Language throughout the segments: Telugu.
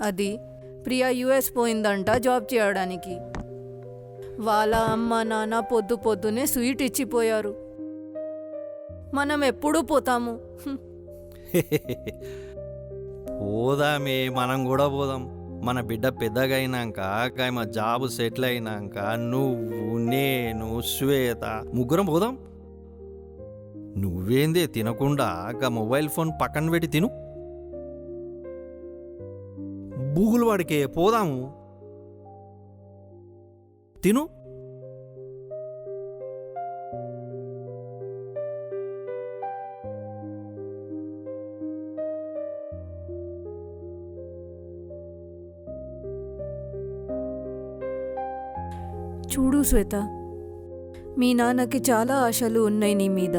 అది ప్రియా యుఎస్ పోయిందంట జాబ్ చేయడానికి. వాళ్ళ అమ్మ నాన్న పొద్దు పొద్దునే స్వీట్ ఇచ్చిపోయారు. మనం ఎప్పుడూ పోతాము. పోదామే, మనం కూడా పోదాం. మన బిడ్డ పెద్దగా అయినాక, మా జాబ్ సెటిల్ అయినాక నువ్వు, నేను, శ్వేత ముగ్గురం పోదాం. నువ్వేందే తినకుండా మొబైల్ ఫోన్ పక్కన పెట్టి తిను. బూగులు వాడికే పోదాము, తిను. చూడు శ్వేత, మీ నాన్నకి చాలా ఆశలు ఉన్నాయి నీ మీద.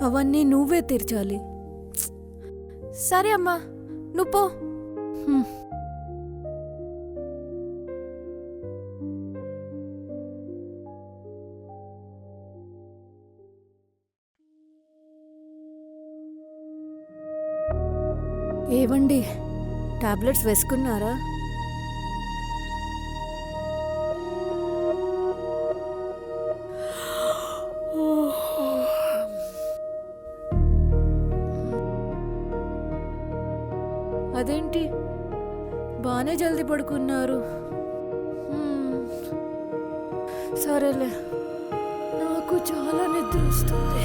అవన్నీ నువ్వే తీర్చాలి. సరే అమ్మా, నువ్వు పో. ఏవండి, టాబ్లెట్స్ వేసుకున్నారా? అదేంటి బాగానే జల్దీ పడుకున్నారు. సరేలే, నాకు చాలా నిద్ర వస్తుంది.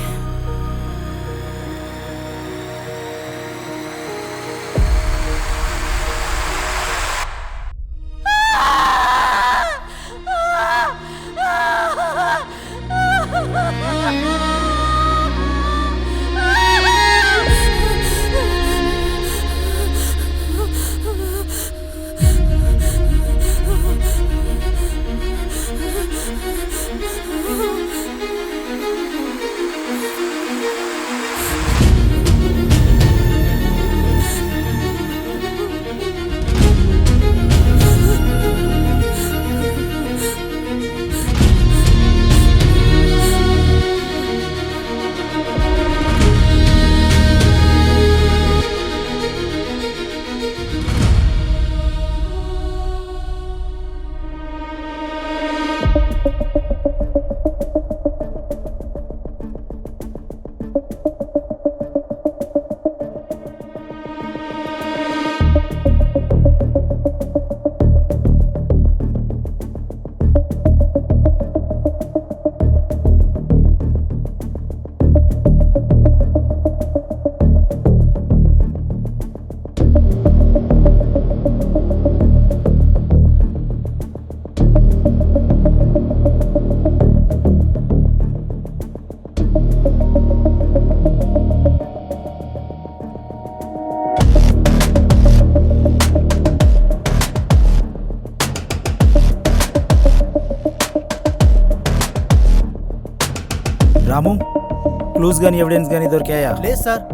రాము, క్లూస్ కానీ ఎవిడెన్స్ కానీ దొరికాయా? లేదు సార్.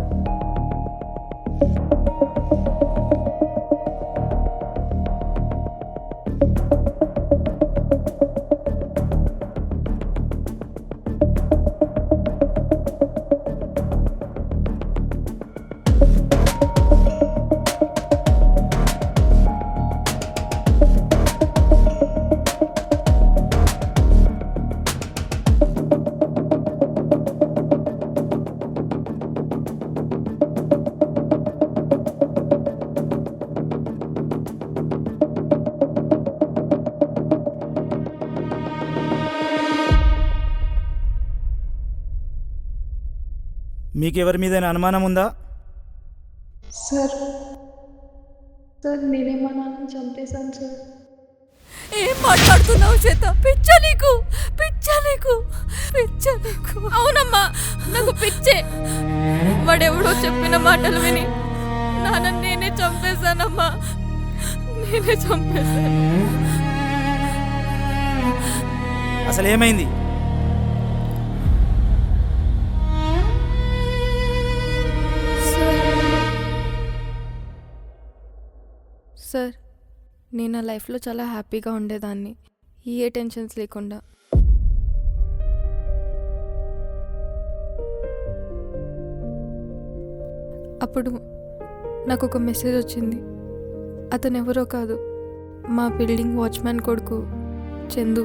మీకెవరి మీదైనా అనుమానం ఉందా? సార్ నేనే మా నాన్న చంపేశాను సార్. ఏం మాట్లాడుతున్నావు శ్వేత? పిచ్చా నీకు? పిచ్చా నీకు? పిచ్చా నీకు? అవునమ్మా, నాకు పిచ్చే. వాడెవడో చెప్పిన మాటలు విని నాన్న నేనే చంపేశానమ్మా, నేనే చంపేశాను. అసలు ఏమైంది? సార్, నేను నా లైఫ్లో చాలా హ్యాపీగా ఉండేదాన్ని, ఏ టెన్షన్స్ లేకుండా. అప్పుడు నాకు ఒక మెసేజ్ వచ్చింది. అతను ఎవరో కాదు, మా బిల్డింగ్ వాచ్మ్యాన్ కొడుకు చందు.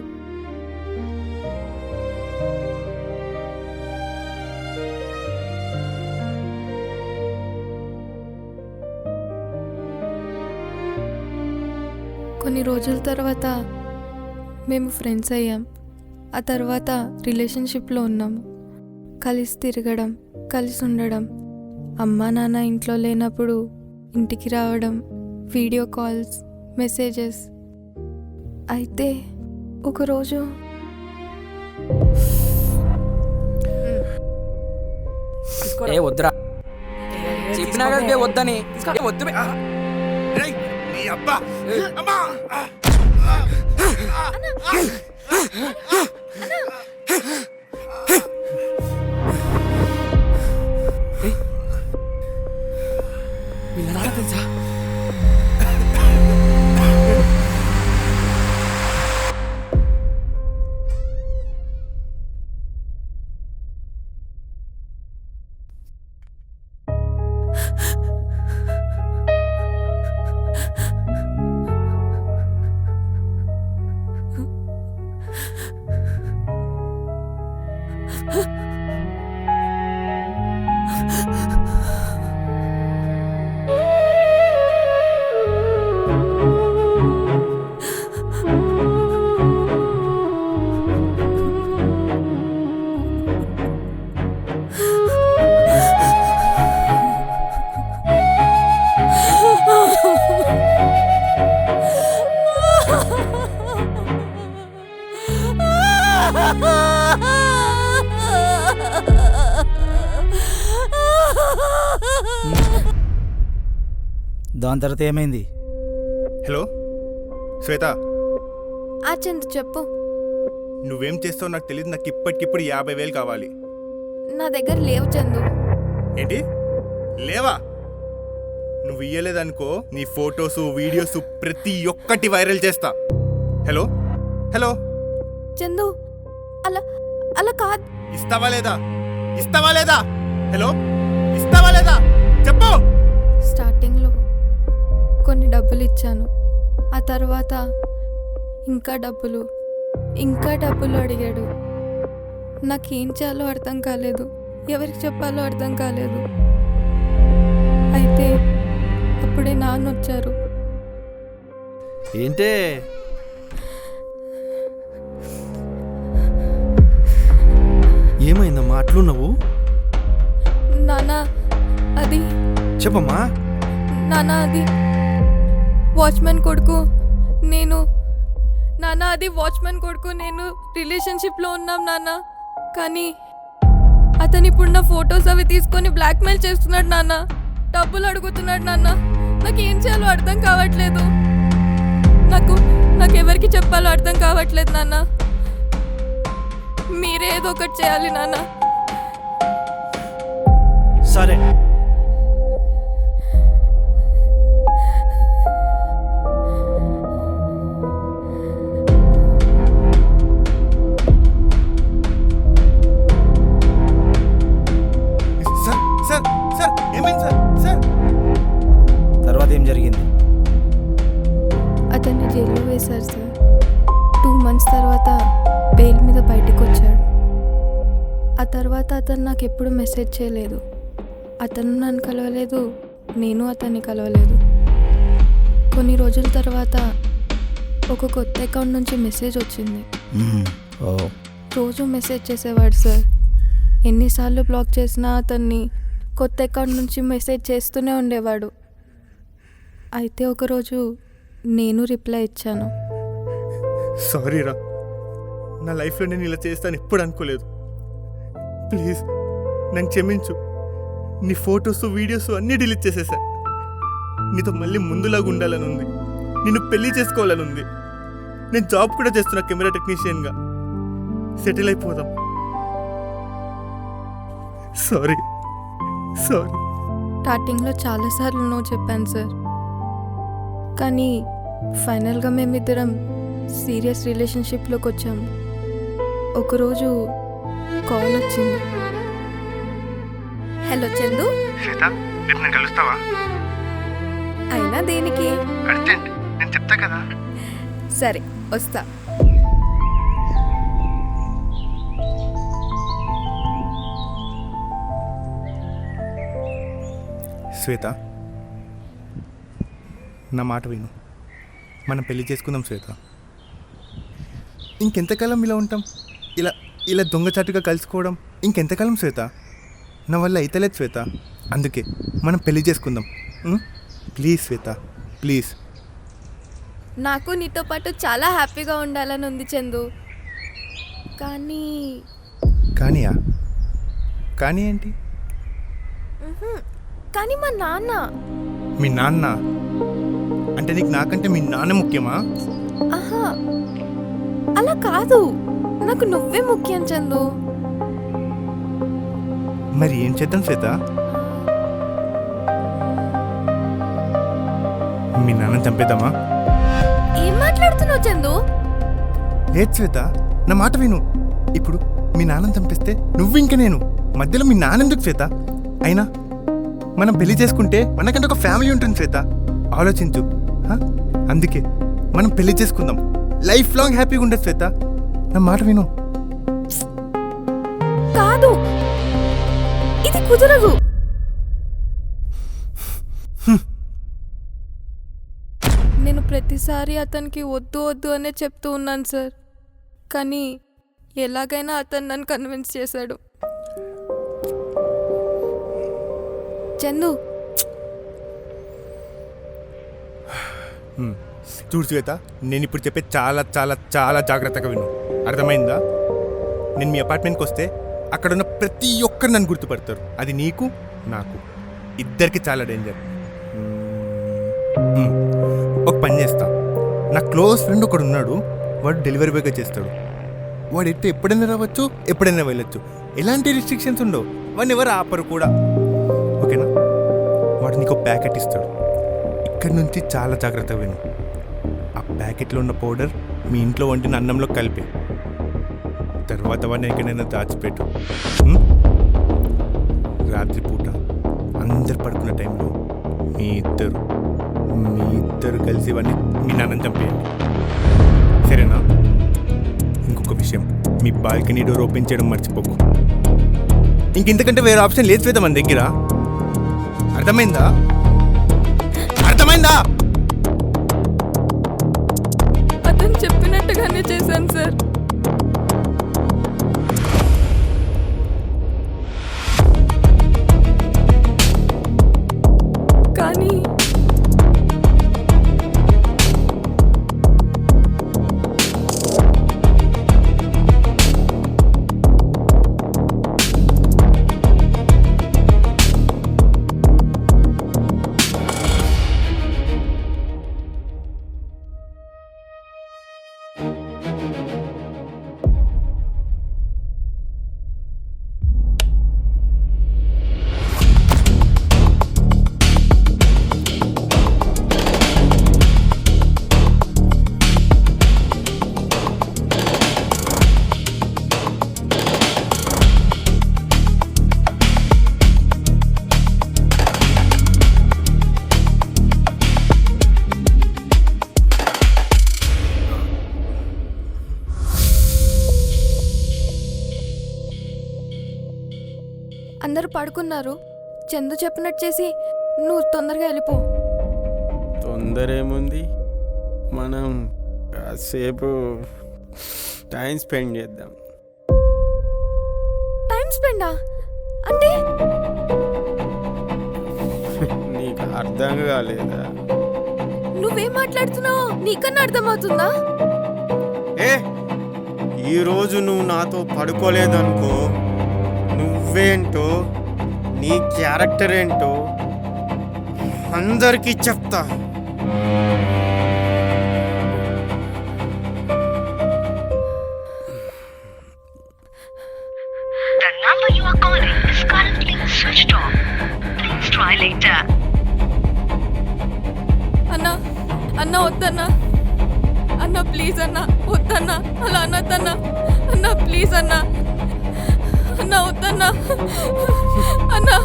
కొన్ని రోజుల తర్వాత మేము ఫ్రెండ్స్ అయ్యాం. ఆ తర్వాత రిలేషన్షిప్లో ఉన్నాము. కలిసి తిరగడం, కలిసి ఉండడం, అమ్మా నాన్న ఇంట్లో లేనప్పుడు ఇంటికి రావడం, వీడియో కాల్స్, మెసేజెస్. అయితే ఒకరోజు ఏ వద్దురా, చెప్పినా కదా బే వద్దని. ఏ వద్దు బే. వీళ్ళ తెలుసా? దాని తర్వాత ఏమైంది? హలో శ్వేత, ఆ చందు చెప్పు. నువ్వేం చేస్తావో నాకు తెలియదు. నాకు ఇప్పటికిప్పుడు 50,000 కావాలి. నా దగ్గర లేవు చందు. ఏంటి లేవా? నువ్వు ఇయ్యలేదనుకో నీ ఫొటోస్ వీడియోస్ ప్రతి ఒక్కటి వైరల్ చేస్తా. హలో హలో చందు, అలా అలా కాదు. ఇస్తావా లేదా? ఇస్తావా లేదా? హలో ఇస్తావా లేదా? చెప్పు. స్టార్టింగ్లో కొన్ని డబ్బులు ఇచ్చాను. ఆ తర్వాత ఇంకా డబ్బులు అడిగాడు. నాకేం చేయాలో అర్థం కాలేదు, ఎవరికి చెప్పాలో అర్థం కాలేదు. అయితే అప్పుడే నాన్న వచ్చారు. ఏంటే ఏమైందమ్మా అట్లున్నావు? నాన్న అది చెప్పమ్మా. నాన్న అది వాచ్మెన్ కొడుకు నేను. నాన్న అది వాచ్మెన్ కొడుకు నేను రిలేషన్షిప్లో ఉన్నాం నాన్న. కానీ అతను ఇప్పుడు నా ఫొటోస్ అవి తీసుకొని బ్లాక్మెయిల్ చేస్తున్నాడు నాన్న. డబ్బులు అడుగుతున్నాడు నాన్న. నాకేం చేయాలో అర్థం కావట్లేదు. నాకు ఎవరికి చెప్పాలో అర్థం కావట్లేదు నాన్న. మీరే ఏదో ఒకటి చేయాలి నాన్న. సరే సార్ సార్ సార్ ఏమైంది సార్? సార్ తర్వాత ఏం జరిగింది? అతన్ని జైల్లో వేశారు సార్. 2 months తర్వాత బెయిల్ మీద బయటకు వచ్చాడు. ఆ తర్వాత అతను నాకు ఎప్పుడు మెసేజ్ చేయలేదు. అతను నన్ను కలవలేదు, నేను అతన్ని కలవలేదు. కొన్ని రోజుల తర్వాత ఒక కొత్త అకౌంట్ నుంచి మెసేజ్ వచ్చింది. ఓ, రోజు మెసేజ్ చేసేవాడు సార్. ఎన్నిసార్లు బ్లాక్ చేసినా అతన్ని కొత్త అకౌంట్ నుంచి మెసేజ్ చేస్తూనే ఉండేవాడు. అయితే ఒకరోజు నేను రిప్లై ఇచ్చాను. సారీ రా, నా లైఫ్లో నేను ఇలా చేస్తాను ఎప్పుడు అనుకోలేదు. ప్లీజ్ నన్ను క్షమించు. నీ ఫొటోస్ వీడియోస్ అన్నీ డిలీట్ చేసేసా. నీతో మళ్ళీ ముందులాగా ఉండాలని ఉంది, నిన్ను పెళ్లి చేసుకోవాలని ఉంది. నేను జాబ్ కూడా చేస్తున్నా, కెమెరా టెక్నీషియన్గా. సెటిల్ అయిపోదాం. Sorry sorry. స్టార్టింగ్లో చాలాసార్లు నో చెప్పాను సార్. కానీ ఫైనల్గా మేమిద్దరం సీరియస్ రిలేషన్షిప్లోకి వచ్చాము. ఒకరోజు కాల్ వచ్చింది. హలో చందు, శ్వేత, రేపు నేను కలుస్తావా? ఐ అయినా దేనికి? అర్జెంట్, నేను చెప్తా కదా. సరే వస్తా. శ్వేత, నా మాట విను. మనం పెళ్లి చేసుకుందాం శ్వేత. ఇంకెంతకాలం ఇలా ఉంటాం? ఇలా ఇలా దొంగచాటుగా కలుసుకోవడం ఇంకెంతకాలం శ్వేత? నా వల్ల అయితలేదు శ్వేత. అందుకే మనం పెళ్లి చేసుకుందాం. Please Shweta, please. నాకు నీతో పాటు చాలా హ్యాపీగా ఉండాలని ఉంది చందు. కానీ కానీయా? కానీ ఏంటి? కానీ మా నాన్న. మీ నాన్న అంటే నీకు నాకంటే మీ నాన్న ముఖ్యమా? ఆహా అలా కాదు, నాకు నువ్వే ముఖ్యం చందు. మరి ఏం చేద్దాం శ్వేత? మీ నాన్న చంపేద్దామా? ఏం మాట్లాడుతున్నావు చందు? లేదు శ్వేత, నా మాట విను. ఇప్పుడు మీ నాన్నని చంపేస్తే నువ్వు ఇంక నేను మధ్యలో మీ నాన్న ఎందుకు శ్వేత? అయినా మనం పెళ్లి చేసుకుంటే మనకంటే ఒక ఫ్యామిలీ ఉంటుంది శ్వేత. ఆలోచించు. అందుకే మనం పెళ్లి చేసుకుందాం. లైఫ్ లాంగ్ హ్యాపీగా ఉండదు శ్వేత. నా మాట విను. కాదు, ఇది కుదరదు. నేను ప్రతిసారి అతనికి వద్దు వద్దు అనే చెప్తూ ఉన్నాను సార్, కానీ ఎలాగైనా అతను నన్ను కన్విన్స్ చేశాడు. చందు, చూడు శ్వేత, నేను ఇప్పుడు చెప్పే చాలా చాలా చాలా జాగ్రత్తగా విను. అర్థమైందా? నేను మీ అపార్ట్మెంట్కి వస్తే అక్కడున్న ప్రతి ఒక్కరు నన్ను గుర్తుపడతారు. అది నీకు నాకు ఇద్దరికి చాలా డేంజర్. ఒక పని చేస్తా. నా క్లోజ్ ఫ్రెండ్ ఒకడు ఉన్నాడు, వాడు డెలివరీ బాయ్గా చేస్తాడు. వాడు ఎప్పుడైనా రావచ్చు, ఎప్పుడైనా వెళ్ళొచ్చు. ఎలాంటి రిస్ట్రిక్షన్స్ ఉండవు. వాడిని ఎవరు ఆపరు కూడా. ఓకేనా? వాడు నీకు ప్యాకెట్ ఇస్తాడు. ఇక్కడి నుంచి చాలా జాగ్రత్తగా విను. ఆ ప్యాకెట్లో ఉన్న పౌడర్ మీ ఇంట్లో వండిన అన్నంలో కలిపి తర్వాత వాడిని ఎక్కడైనా దాచిపెట్టు. రాత్రిపూట అందరు పడుకున్న టైంలో మీ ఇద్దరు కలిసి వాడిని మీ నాన్నని చంపేయండి. సరేనా? ఇంకొక విషయం, మీ బాల్కనీ డోర్ ఓపెన్ చేయడం మర్చిపోకు. ఇంకెంతకంటే వేరే ఆప్షన్ లేదు శ్వేత మన దగ్గర. అర్థమైందా? అర్థమైందా? అతను చెప్పినట్టుగానే చేశాను సార్. కానీ అందరూ పడుకున్నారు. చందు చెప్పినట్టు చేసి నువ్వు తొందరగా వెళ్ళిపో. తొందర ఏముంది, మనం కాసేపు టైం స్పెండ్ చేద్దాం. టైం స్పెండా అంటే? నీకు అర్థం కాలేదా? నువ్వేం మాట్లాడుతున్నావు నీకన్నా అర్థమవుతుందా? ఈరోజు నువ్వు నాతో పడుకోలేదనుకో, నువ్వేంటో నీ క్యారెక్టర్ ఏంటో అందరికీ చెప్తా. The number you are calling is currently switched off. Please try later. అన్నా అన్నా వద్దన్నా, అన్నా ప్లీజ్ అన్నా వద్దన్నా, అలా అనద్దన్నా అన్నా, ప్లీజ్ అన్నా, అన్నా వద్దన్నా అన్నా.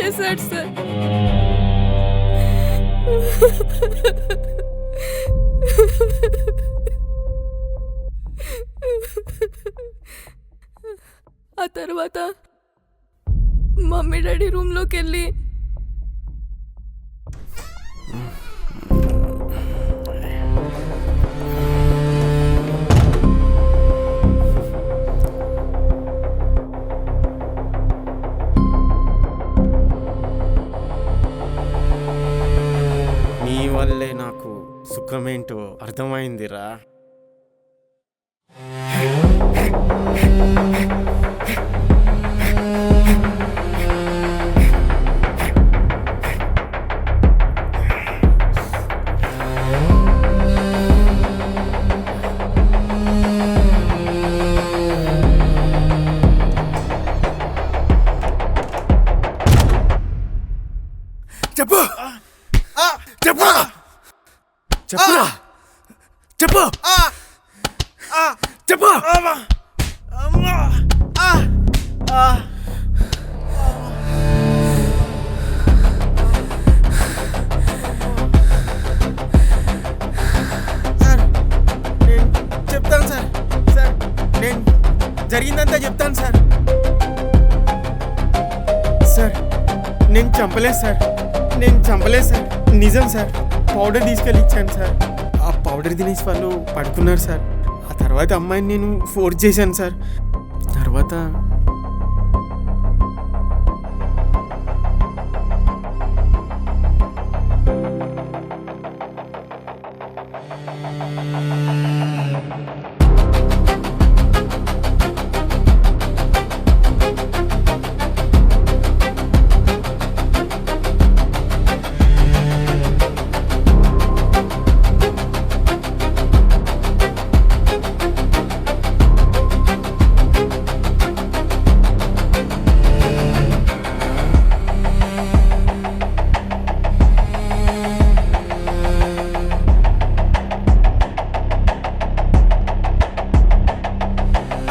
చేశాడు సార్. ఆ తర్వాత మమ్మీ డాడీ రూమ్లోకి వెళ్ళి నీ వల్లే నాకు సుఖమేంటో అర్థమైందిరా. చెప్పు చెప్పు చెప్పురా చెప్పు చెప్పు. సార్ నేను చెప్తాను సార్. సార్ నేను జరిగిందంతా చెప్తాను సార్. సార్ నేను చంపలేదు సార్. నేను చంపలేదు సార్. నిజం సార్. పౌడర్ తీసుకెళ్ళి ఇచ్చాను సార్. ఆ పౌడర్ తినేసి వాళ్ళు పడుకున్నారు సార్. ఆ తర్వాత అమ్మాయిని నేను ఫోర్స్ చేశాను సార్. తర్వాత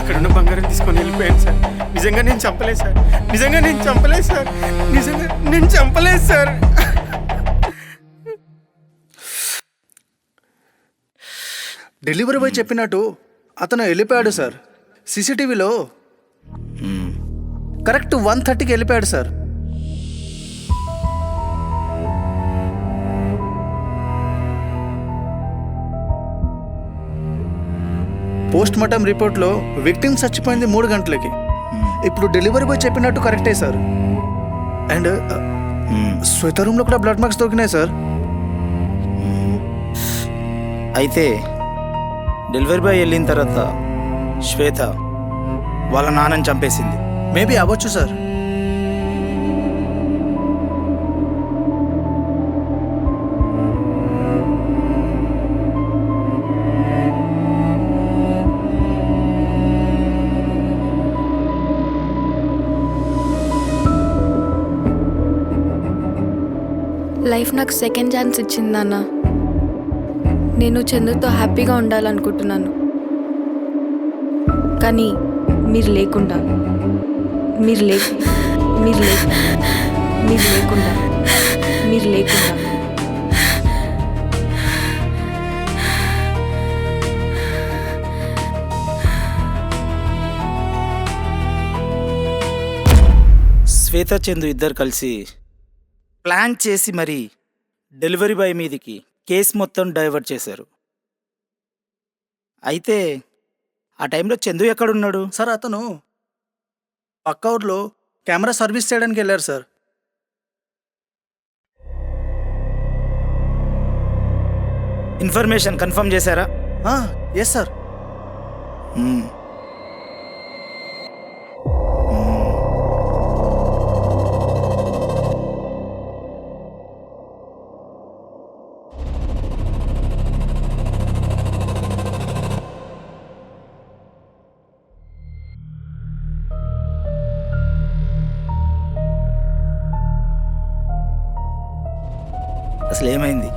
అక్కడున్న బంగారం తీసుకొని వెళ్ళిపోయాను సార్. నిజంగా నేను చంపలేదు సార్. నిజంగా నేను చంపలేదు సార్. నిజంగా నేను చంపలేదు సార్. డెలివరీ బాయ్ చెప్పినట్టు అతను వెళ్ళిపోయాడు సార్. సీసీటీవీలో కరెక్ట్ 1:30కి వెళ్ళిపోయాడు సార్. పోస్ట్ మార్టం రిపోర్ట్లో విక్టిమ్ చచ్చిపోయింది 3 గంటలకి. ఇప్పుడు డెలివరీ బాయ్ చెప్పినట్టు కరెక్టే సార్. అండ్ శ్వేత రూమ్లో కూడా బ్లడ్ మార్క్స్ దొరికినాయి సార్. అయితే డెలివరీ బాయ్ వెళ్ళిన తర్వాత శ్వేత వాళ్ళ నాన్నని చంపేసింది. మేబీ అవ్వచ్చు సార్. లైఫ్ నాకు సెకండ్ ఛాన్స్ ఇచ్చింది నాన్న. నేను చందుతో హ్యాపీగా ఉండాలనుకుంటున్నాను. కానీ మీరు లేకుండా మీరు లేకుండా శ్వేత చందు ఇద్దరు కలిసి ప్లాన్ చేసి మరి డెలివరీ బాయ్ మీదికి కేసు మొత్తం డైవర్ట్ చేశారు. అయితే ఆ టైంలో చందు ఎక్కడున్నాడు సార్ అతను పక్క ఊర్లో కెమెరా సర్వీస్ చేయడానికి వెళ్ళారు సార్. ఇన్ఫర్మేషన్ కన్ఫర్మ్ చేశారా? Yes sir. అసలు ఏమైంది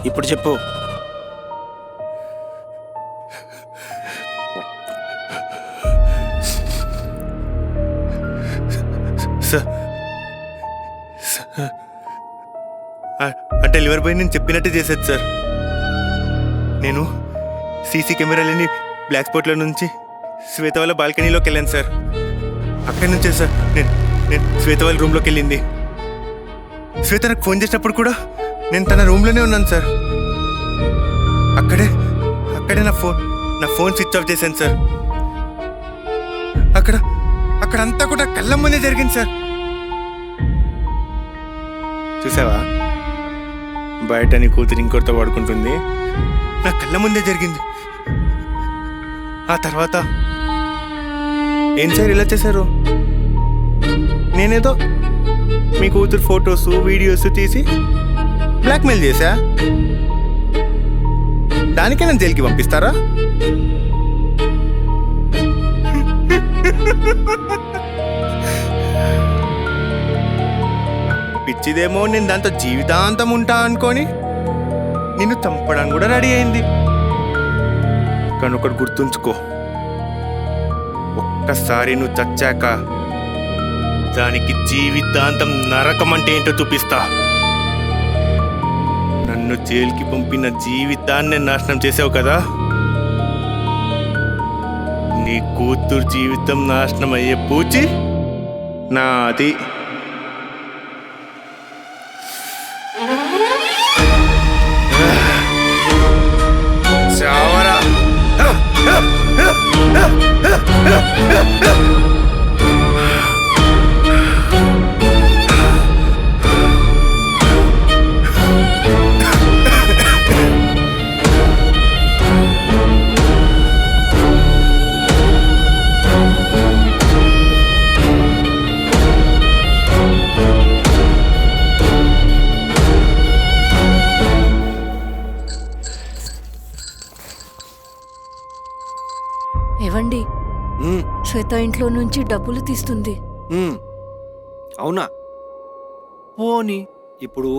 ఇప్పుడు చెప్పు. సార్ ఆ డెలివరీ బాయ్ నేను చెప్పినట్టే చేసేది సార్. నేను సీసీ కెమెరాలని బ్లాక్ స్పాట్లో నుంచి శ్వేత వాళ్ళ బాల్కనీలోకి వెళ్ళాను సార్. అక్కడి నుంచే సార్ నేను శ్వేత వాళ్ళ రూమ్లోకి వెళ్ళింది. శ్వేత నాకు ఫోన్ చేసినప్పుడు కూడా నేను తన రూమ్లోనే ఉన్నాను సార్. అక్కడే నా ఫోన్ స్విచ్ ఆఫ్ చేశాను సార్. అక్కడంతా కూడా కళ్ళ ముందే జరిగింది సార్. చూసావా, బయట నీ కూతురు ఇంకోటితో పడుకుంటుంది, నా కళ్ళ ముందే జరిగింది. ఆ తర్వాత ఏం సార్ ఇలా చేశారు? నేనేదో మీ కూతురు ఫొటోస్ వీడియోస్ తీసి బ్లాక్మెయిల్ చేశా, దానికే నన్ను జైలుకి పంపిస్తారా? పిచ్చిదేమో నేను దాంతో జీవితాంతం ఉంటా అనుకొని నిన్ను చంపడానికి కూడా రెడీ అయింది. కానీ ఒకటి గుర్తుంచుకో, ఒక్కసారి నువ్వు చచ్చాక దానికి జీవితాంతం నరకం అంటే ఏంటో చూపిస్తా. నన్ను జైలుకి పంపిన జీవితాన్ని నాశనం చేసావు కదా, నీ కూతురు జీవితం నాశనం అయ్యే పూచి నాది. చావరా. ఏవండి, ఉమ్, శ్వేత ఇంట్లో నుంచి డబ్బులు తీస్తుంది. ఉమ్. అవునా? పోనీ ఇప్పుడు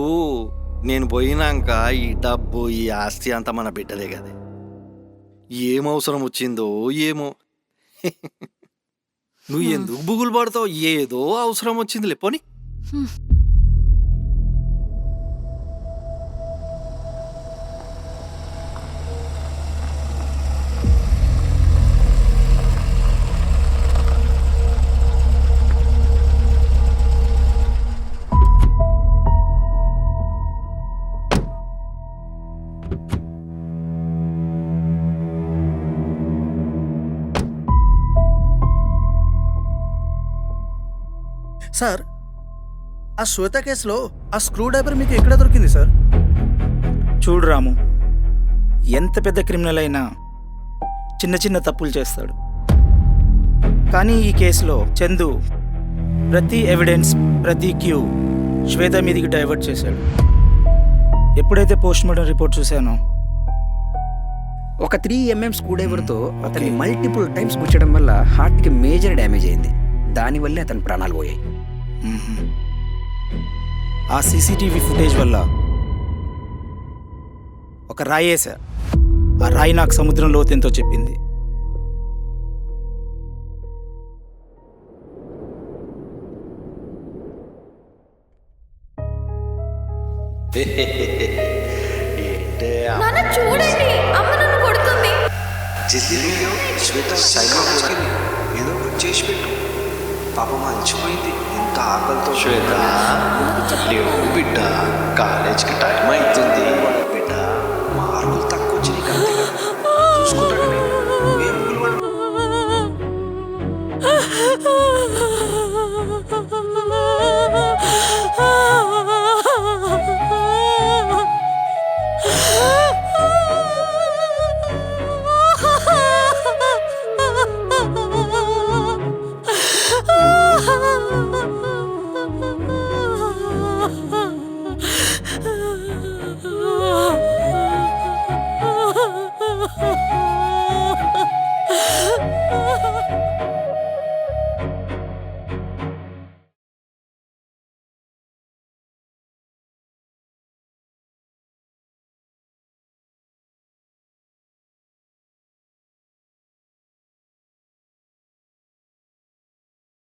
నేను పోయినాక ఈ డబ్బు ఈ ఆస్తి అంతా మన బిడ్డలే కదా. ఏం అవసరం వచ్చిందో ఏమో. నువ్వు ఎందుకు బుగులు పడతావు? ఏదో అవసరం వచ్చిందిలే, పోనీ. సార్, ఆ శ్వేత కేసులో ఆ స్క్రూ డ్రైవర్ మీకు ఎక్కడ దొరికింది సార్? చూడు రాము, ఎంత పెద్ద క్రిమినల్ అయినా చిన్న చిన్న తప్పులు చేస్తాడు. కానీ ఈ కేసులో చందు ప్రతి ఎవిడెన్స్, ప్రతి క్యూ శ్వేత మీదికి డైవర్ట్ చేశాడు. ఎప్పుడైతే పోస్ట్ మార్టం రిపోర్ట్ చూశానో, ఒక 3mm స్క్రూ డ్రైవర్తో అతన్ని మల్టిపుల్ టైమ్స్ గుచ్చడం వల్ల హార్ట్కి మేజర్ డ్యామేజ్ అయింది. దానివల్లే అతని ప్రాణాలు పోయాయి. ఆ సీసీటీవీ ఫుటేజ్ వల్ల ఒక రాయి వేశా. ఆ రాయి నాకు సముద్రం లోతెంతో చెప్పింది. చూడండి, అమ్మ నన్ను కొడుతుంది. ఏదో చేసి పెట్టు, పాప మంచిపోయింది. ఎంత ఆకలితో శ్వేత, లేవు బిడ్డ, కాలేజీకి టైం అవుతుంది. బిడ్డ మార్కులు తక్కువ వచ్చి నీకు అంతే కదా, చూసుకుంటాడని నువ్వేం